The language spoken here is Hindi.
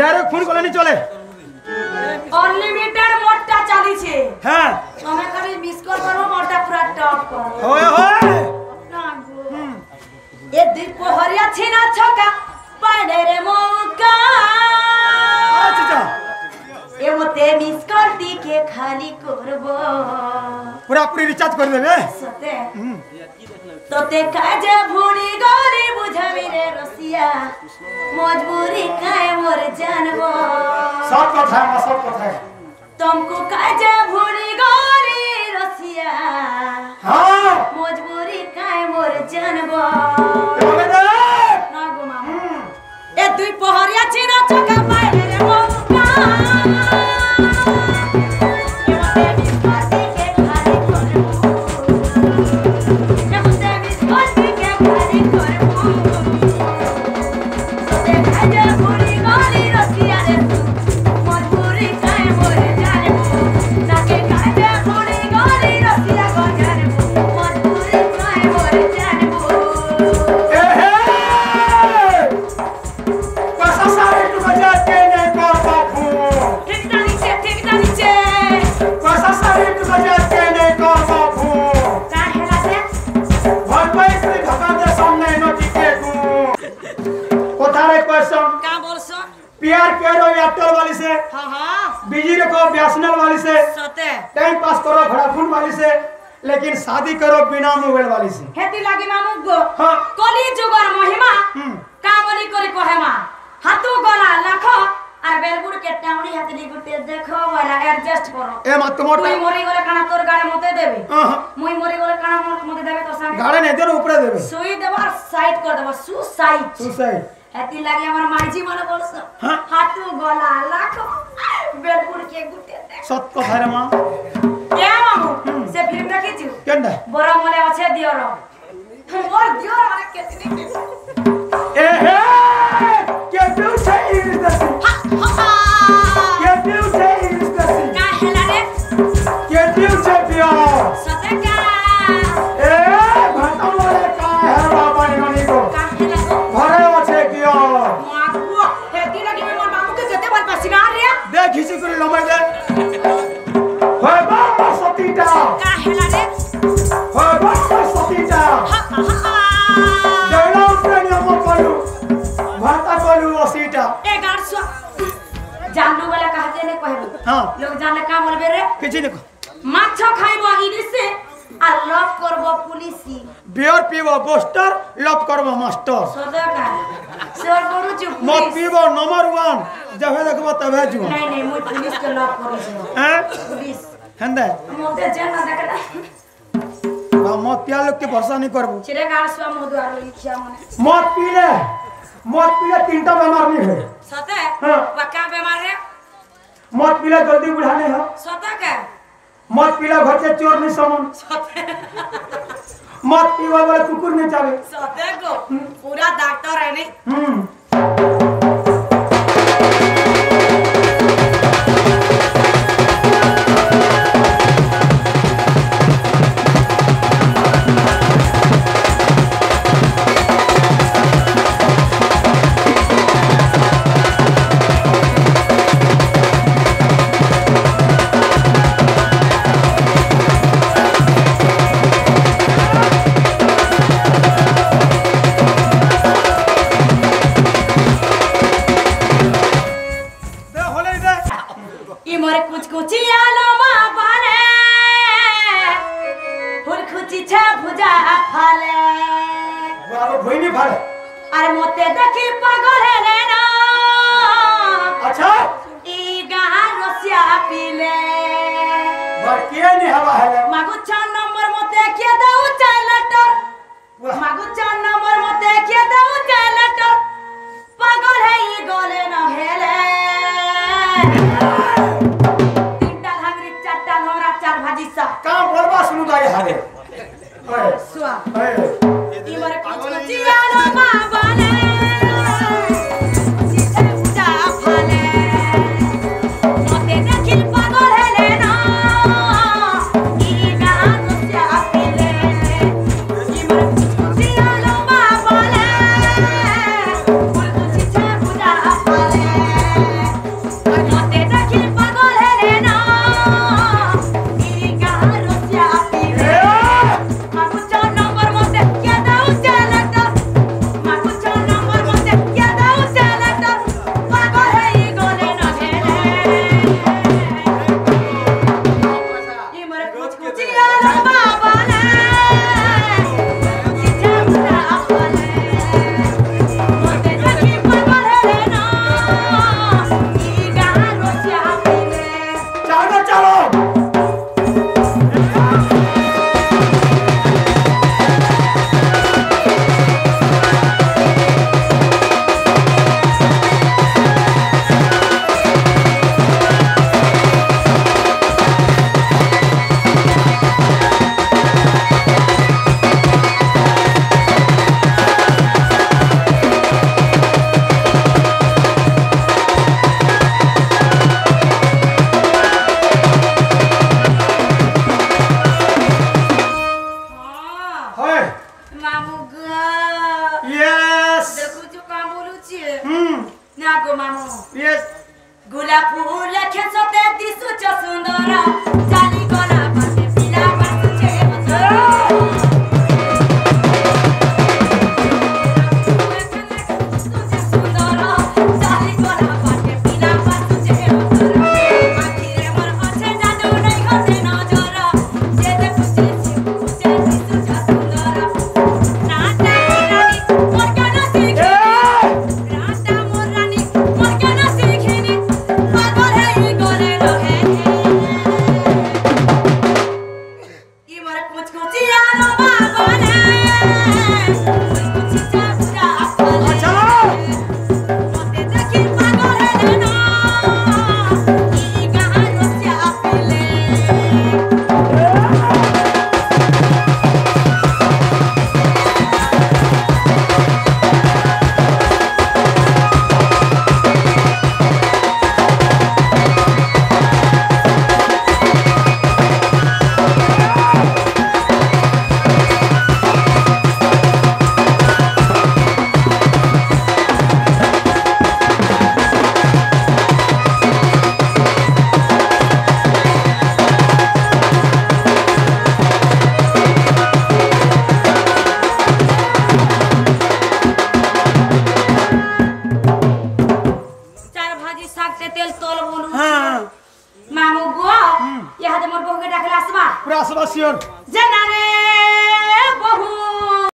डायरेक्ट फोन करले नहीं चले अनलिमिटेड मोटा चली छे हां हमें खाली मिस कॉल करो मोटा पूरा टॉप करो ओए होए ए दुपहरिया छिना छका पाड़े रे मौका अच्छा ए मते मिस कॉल दी के खाली करबो पूरा पूरी रिचार्ज कर देबे सते तोते काजे भूली गरी बुझावी रे रसिया मजबूरी काए मोर जानबो सब कथा है तुमको काजे भूली गरी रसिया हां मजबूरी काए मोर जानबो बोले दे ना गो मामा ए दुई पहरिया छिना छका पाए रे मौका प्यार करो एयरटेल वाली से हां बिजी रखो बीएसएनएल वाली से सते टाइम पास करो वोडाफोन वाली से लेकिन शादी करो बिना मोबाइल वाली से हेती लागी मामू गो हां कली जुगर महिमा का बोली करे कहेमा हाथू गला लाखो আর বেলগুড় কে টাউনি হাতলি গুতে দেখো वाला एडजस्ट करो ए मत मोटा তুই মরি গলে কানা তোর গাড়ে মতে দেবে মুই মরি গলে কানা মতে দেবে তো সামনে গাড়ে নেই দেন উপরে দেবে সুই দেবার সাইড कर দেবা সুসাইড হেতি লাগি আমার মাইজি মনে বলছ হাতু গলা লাখো বেলগুড় কে গুতে দেখ সত কথা রে মা কে মামু সে ফিল্ম দেখিছু কেনটা বড় মলে আছে দিওর মোর দিওর মানে কেতি নি এ হে কে বিউ চাই ইরিদাসি কে বিউ চাই ইরিদাসি কা হেলা রে কে বিউ চাই পিও সতকা এ ভাতা মলে কা হে বাবা নিনি গো কা হেলা গো ঘরে আছে কিও মাকু হেতি লাগি মোর মামু কে কেতে ভাল পাছি না রে দে ঘিসি করে লমাই দে হয় বাবা সতীটা কা হেলা রে হয় বাবা সতীটা দেলা উঠে নিয়ম করু ভাতা করু অসিটা ए गाड़सो जानू वाला कहते ने कहबो हां लोग जानले का बोलबे रे किछि देखो माछो खाइबो इनी से आ लव करबो पुलिसी बियर पीबो बोस्टर लव करबो मास्टर सदा का सर करू चुप मत पीबो नंबर 1 जबे देखबो तबे जुआ नहीं नहीं मुई पुलिस के लव करू छी हैं पुलिस हंदे मोते जेना देखला मत पिया लोग के भरोसा नहीं करबो चिरे गाड़सो मोदुआर लिखिया मने मत पीले तीनटा बीमार नहीं है सते हां पक्का बीमार रे मत पीले जल्दी बुढ़ा नहीं हो सता का मत पीले घर के चोर नहीं समन सते मत पीवा वाला कुकुर नहीं चाहे सते को पूरा डॉक्टर है नहीं अरे मोते देखी पागल है रे ना अच्छा ई गां रसिया पीले बार के नहीं हवा है मागु 4 नंबर मोते के दऊ चाय लेटर मागु 4 नंबर मोते के दऊ चाय लेटर पागल है ई गोले न हेले तीनटा घागरी चारटा हमरा चार भाजी सा काम बोलबा सुनु दाई हारे ओए सुआ ओए ई मरे कुछ जियालो बाबा ने जिसे पूजा फाले मोते देखिल पागल है ले ना ई गां रसिया पीले ई मरे कुछ जियालो बाबा ने कुछ जिसे पूजा फाले पूरा आसवा सियोर